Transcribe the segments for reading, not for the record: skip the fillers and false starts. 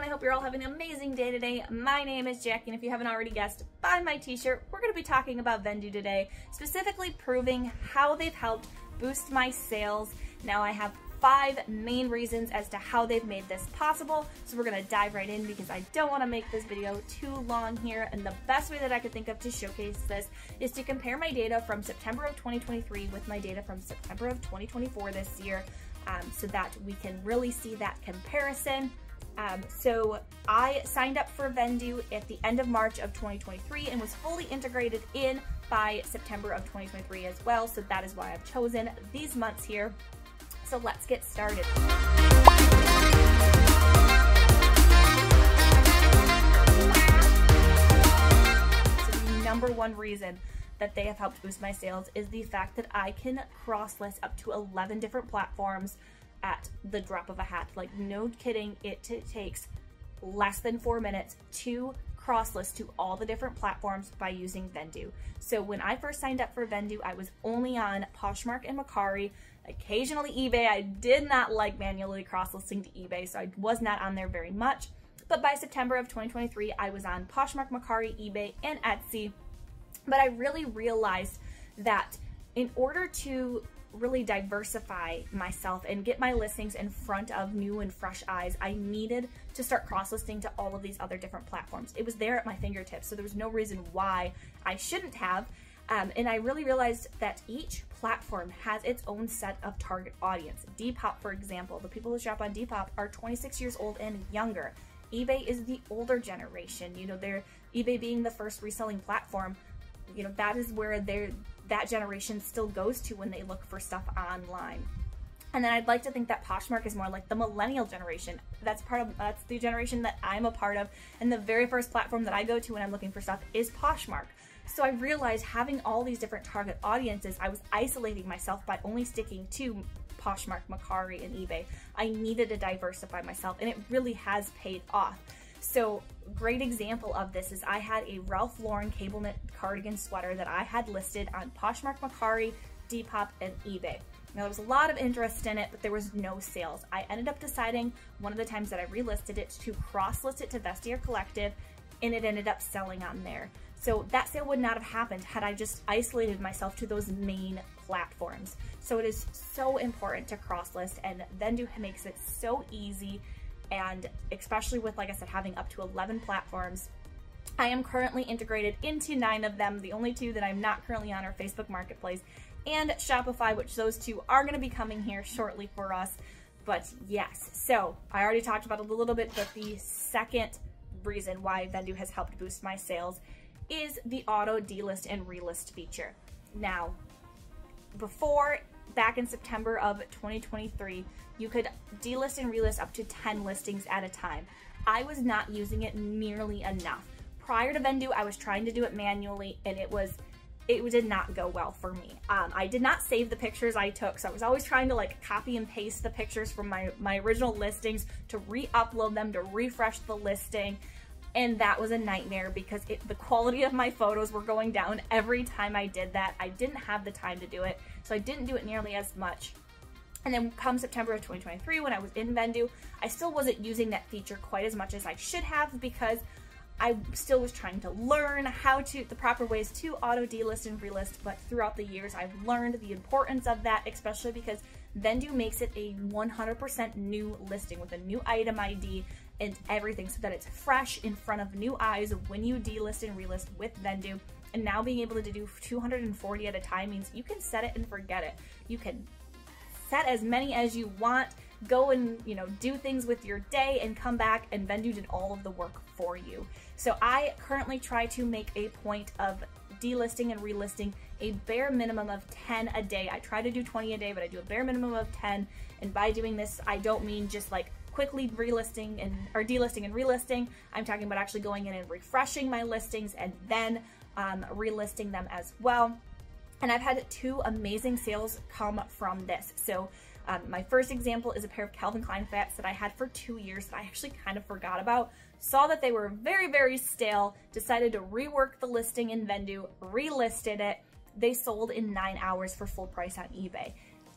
I hope you're all having an amazing day today. My name is Jackie, and if you haven't already guessed by my t-shirt, we're going to be talking about Vendoo today, specifically proving how they've helped boost my sales. Now I have 5 main reasons as to how they've made this possible, so we're going to dive right in because I don't want to make this video too long here, and the best way that I could think of to showcase this is to compare my data from September of 2023 with my data from September of 2024 this year, so that we can really see that comparison. So I signed up for Vendoo at the end of March of 2023 and was fully integrated in by September of 2023 as well, so that is why I've chosen these months here. So let's get started. So the number one reason that they have helped boost my sales is the fact that I can cross-list up to 11 different platforms at the drop of a hat. Like, no kidding, it takes less than 4 minutes to cross-list to all the different platforms by using Vendoo. So when I first signed up for Vendoo, I was only on Poshmark and Mercari, occasionally eBay. I did not like manually cross-listing to eBay, so I was not on there very much. But by September of 2023, I was on Poshmark, Mercari, eBay, and Etsy. But I really realized that in order to really diversify myself and get my listings in front of new and fresh eyes, I needed to start cross-listing to all of these other different platforms. It was there at my fingertips, so there was no reason why I shouldn't have. And I really realized that each platform has its own set of target audience. Depop, for example, the people who shop on Depop are 26 years old and younger. eBay is the older generation. You know, eBay being the first reselling platform, you know, that is where that generation still goes to when they look for stuff online. And then I'd like to think that Poshmark is more like the millennial generation. That's the generation that I'm a part of, and the very first platform that I go to when I'm looking for stuff is Poshmark. So I realized having all these different target audiences, I was isolating myself by only sticking to Poshmark, Mercari, and eBay. I needed to diversify myself, and it really has paid off. So great example of this is I had a Ralph Lauren cable knit cardigan sweater that I had listed on Poshmark, Mercari, Depop, and eBay. Now there was a lot of interest in it, but there was no sales. I ended up deciding one of the times that I relisted it to cross-list it to Vestiaire Collective, and it ended up selling on there. So that sale would not have happened had I just isolated myself to those main platforms. So it is so important to cross-list, and Vendoo makes it so easy, and especially with, like I said, having up to 11 platforms. I am currently integrated into 9 of them. The only 2 that I'm not currently on are Facebook Marketplace and Shopify, which those 2 are going to be coming here shortly for us. But yes, so I already talked about it a little bit, but the second reason why Vendoo has helped boost my sales is the Auto-Delist and Relist feature. Now, before, back in September of 2023, you could delist and relist up to 10 listings at a time. I was not using it nearly enough. Prior to Vendoo, I was trying to do it manually, and it did not go well for me. I did not save the pictures I took, so I was always trying to like copy and paste the pictures from my original listings to re-upload them, to refresh the listing. And that was a nightmare because the quality of my photos were going down every time I did that. I didn't have the time to do it, so I didn't do it nearly as much. And then come September of 2023, when I was in Vendoo, I still wasn't using that feature quite as much as I should have because I still was trying to learn the proper ways to auto-delist and relist. But throughout the years, I've learned the importance of that, especially because Vendoo makes it a 100% new listing with a new item ID and everything, so that it's fresh in front of new eyes when you delist and relist with Vendoo. And now being able to do 240 at a time means you can set it and forget it. You can set as many as you want, go and, you know, do things with your day and come back, and Vendoo did all of the work for you. So I currently try to make a point of delisting and relisting a bare minimum of 10 a day. I try to do 20 a day, but I do a bare minimum of 10. And by doing this, I don't mean just like quickly delisting and relisting. I'm talking about actually going in and refreshing my listings and then relisting them as well. And I've had 2 amazing sales come from this. So my first example is a pair of Calvin Klein flats that I had for 2 years that I actually kind of forgot about. Saw that they were very, very stale, decided to rework the listing in Vendoo, relisted it. They sold in 9 hours for full price on eBay.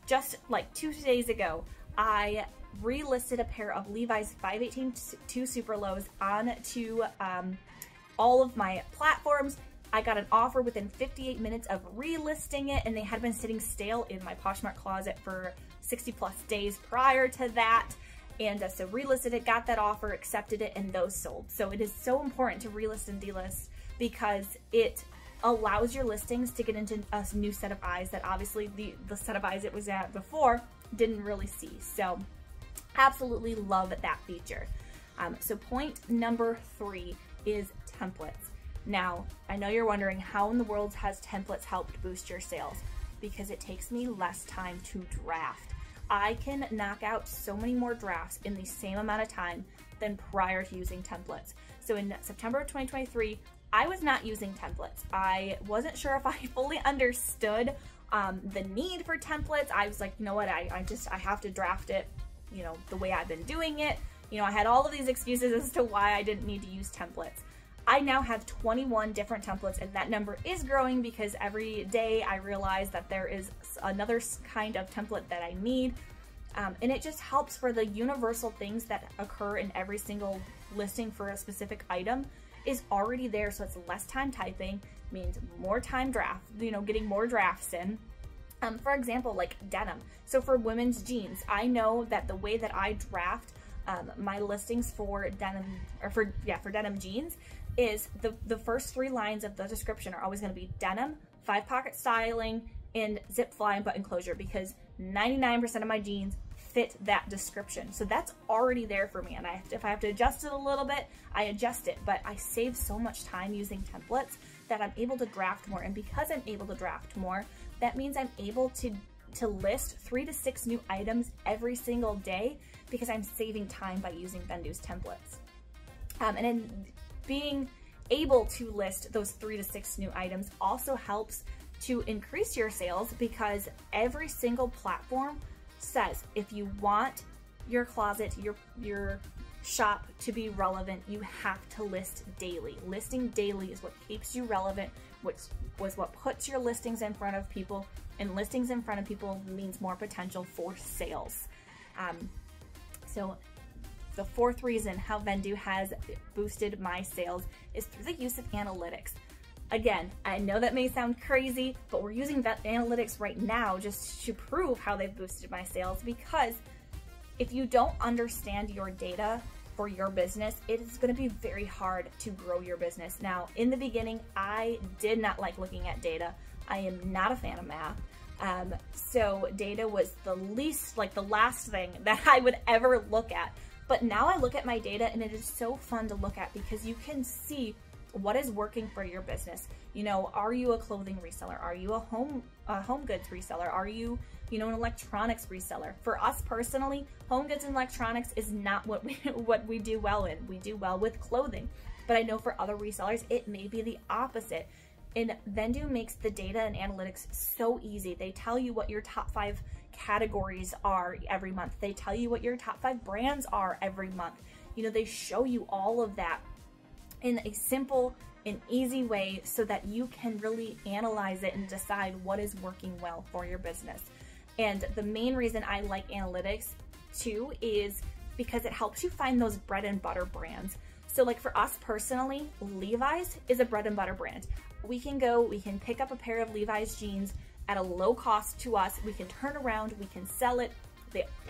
Just like 2 days ago, I relisted a pair of Levi's 518 super lows onto all of my platforms. I got an offer within 58 minutes of relisting it, and they had been sitting stale in my Poshmark closet for 60 plus days prior to that. And so relisted it, got that offer, accepted it, and those sold. So it is so important to relist and delist because it allows your listings to get into a new set of eyes that obviously the set of eyes it was at before didn't really see. So absolutely love that feature. So point number 3 is templates. Now, I know you're wondering how in the world has templates helped boost your sales? Because it takes me less time to draft. I can knock out so many more drafts in the same amount of time than prior to using templates. So in September of 2023, I was not using templates. I wasn't sure if I fully understood the need for templates. I was like, you know what, I have to draft it, you know, the way I've been doing it. You know, I had all of these excuses as to why I didn't need to use templates. I now have 21 different templates, and that number is growing because every day I realize that there is another kind of template that I need. And it just helps for the universal things that occur in every single listing for a specific item is already there. So it's less time typing, means more time draft, you know, getting more drafts in. For example, like denim. So for women's jeans, I know that the way that I draft my listings for denim, or for denim jeans, is the first 3 lines of the description are always going to be denim, 5-pocket styling, and zip fly and button closure, because 99% of my jeans fit that description. So that's already there for me, and if I have to adjust it a little bit, I adjust it, but I save so much time using templates that I'm able to draft more. And because I'm able to draft more, that means I'm able to list 3 to 6 new items every single day because I'm saving time by using Vendoo's templates. And then being able to list those 3 to 6 new items also helps to increase your sales, because every single platform says if you want your closet, your shop to be relevant, you have to list daily. Listing daily is what keeps you relevant, which was what puts your listings in front of people, and listings in front of people means more potential for sales. So the 4th reason how Vendoo has boosted my sales is through the use of analytics. Again, I know that may sound crazy, but we're using analytics right now just to prove how they've boosted my sales, because if you don't understand your data for your business, it is going to be very hard to grow your business. Now, in the beginning, I did not like looking at data. I am not a fan of math. So data was the last thing that I would ever look at. But now I look at my data, and it is so fun to look at because you can see what is working for your business. You know, are you a clothing reseller? Are you a home goods reseller? Are you, you know, an electronics reseller? For us personally, home goods and electronics is not what we do well in. We do well with clothing. But I know for other resellers, it may be the opposite. And Vendoo makes the data and analytics so easy. They tell you what your top 5 categories are every month. They tell you what your top 5 brands are every month. You know, they show you all of that in a simple and easy way so that you can really analyze it and decide what is working well for your business. And the main reason I like analytics too is because it helps you find those bread and butter brands. So like for us personally, Levi's is a bread and butter brand. We can pick up a pair of Levi's jeans at a low cost to us. We can turn around, we can sell it.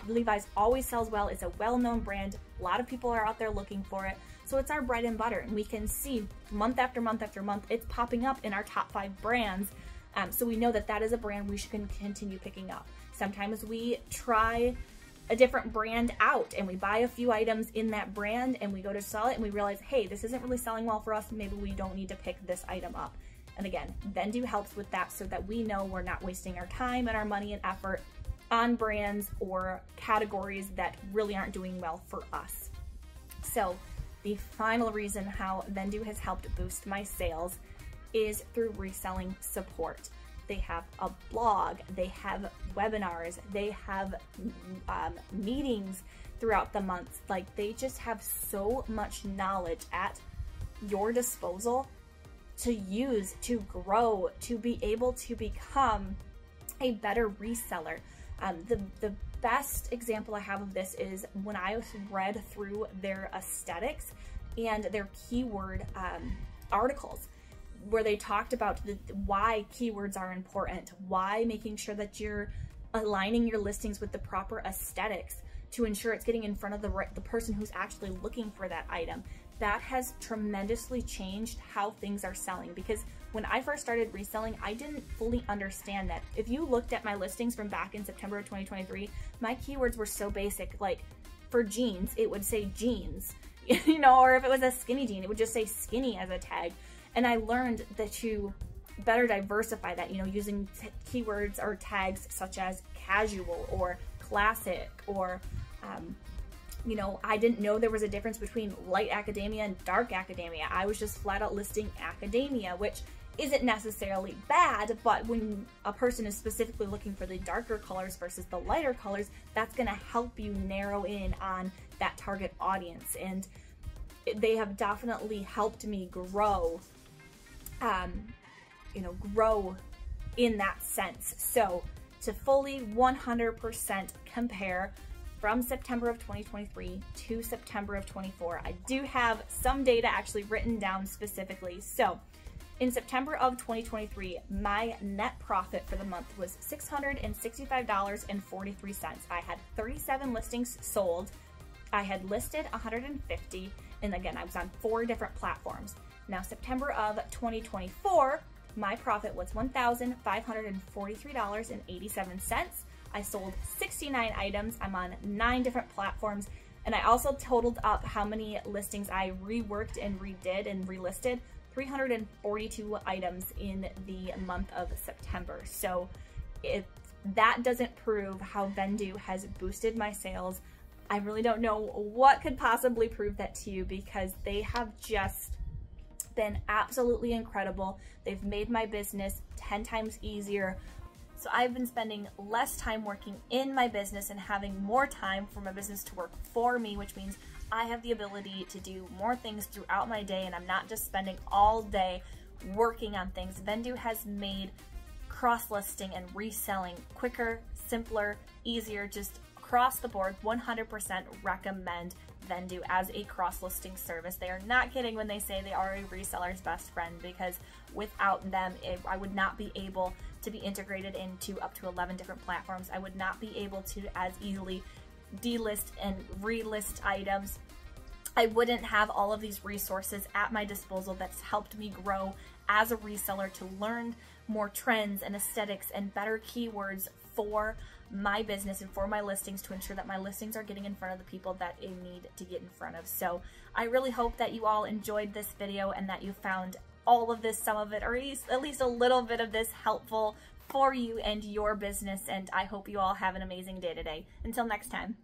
Levi's always sells well. It's a well-known brand. A lot of people are out there looking for it. So it's our bread and butter, and we can see month after month after month, it's popping up in our top 5 brands. So we know that that is a brand we should continue picking up. Sometimes we try a different brand out and we buy a few items in that brand and we go to sell it and we realize, hey, this isn't really selling well for us. Maybe we don't need to pick this item up. And again, Vendoo helps with that so that we know we're not wasting our time and our money and effort on brands or categories that really aren't doing well for us. So the final reason how Vendoo has helped boost my sales is through reselling support. They have a blog, they have webinars, they have meetings throughout the month. Like, they just have so much knowledge at your disposal to use, to grow, to be able to become a better reseller. The best example I have of this is when I read through their aesthetics and their keyword articles, where they talked about why keywords are important, why making sure that you're aligning your listings with the proper aesthetics to ensure it's getting in front of the person who's actually looking for that item. That has tremendously changed how things are selling, because when I first started reselling, I didn't fully understand that. If you looked at my listings from back in September of 2023, my keywords were so basic. Like for jeans, it would say jeans, you know, or if it was a skinny jean, it would just say skinny as a tag. And I learned that to better diversify that, you know, using keywords or tags such as casual or classic or, you know, I didn't know there was a difference between light academia and dark academia. I was just flat out listing academia, which isn't necessarily bad, but when a person is specifically looking for the darker colors versus the lighter colors, that's going to help you narrow in on that target audience. And they have definitely helped me grow, you know, grow in that sense. So to fully 100% compare from September of 2023 to September of 24, I do have some data actually written down specifically. So in September of 2023, my net profit for the month was $665.43. I had 37 listings sold. I had listed 150, and again, I was on 4 different platforms. Now, September of 2024, my profit was $1,543.87. I sold 69 items. I'm on 9 different platforms. And I also totaled up how many listings I reworked and redid and relisted. 342 items in the month of September. So if that doesn't prove how Vendoo has boosted my sales, I really don't know what could possibly prove that to you, because they have just been absolutely incredible. They've made my business 10 times easier. So I've been spending less time working in my business and having more time for my business to work for me, which means I have the ability to do more things throughout my day, and I'm not just spending all day working on things. Vendoo has made cross-listing and reselling quicker, simpler, easier, just across the board. 100% recommend Vendoo as a cross-listing service. They are not kidding when they say they are a reseller's best friend, because without them, I would not be able to be integrated into up to 11 different platforms. I would not be able to as easily delist and relist items. I wouldn't have all of these resources at my disposal that's helped me grow as a reseller, to learn more trends and aesthetics and better keywords for my business and for my listings, to ensure that my listings are getting in front of the people that they need to get in front of. So I really hope that you all enjoyed this video and that you found all of this, some of it, or at least a little bit of this helpful for you and your business. And I hope you all have an amazing day today. Until next time.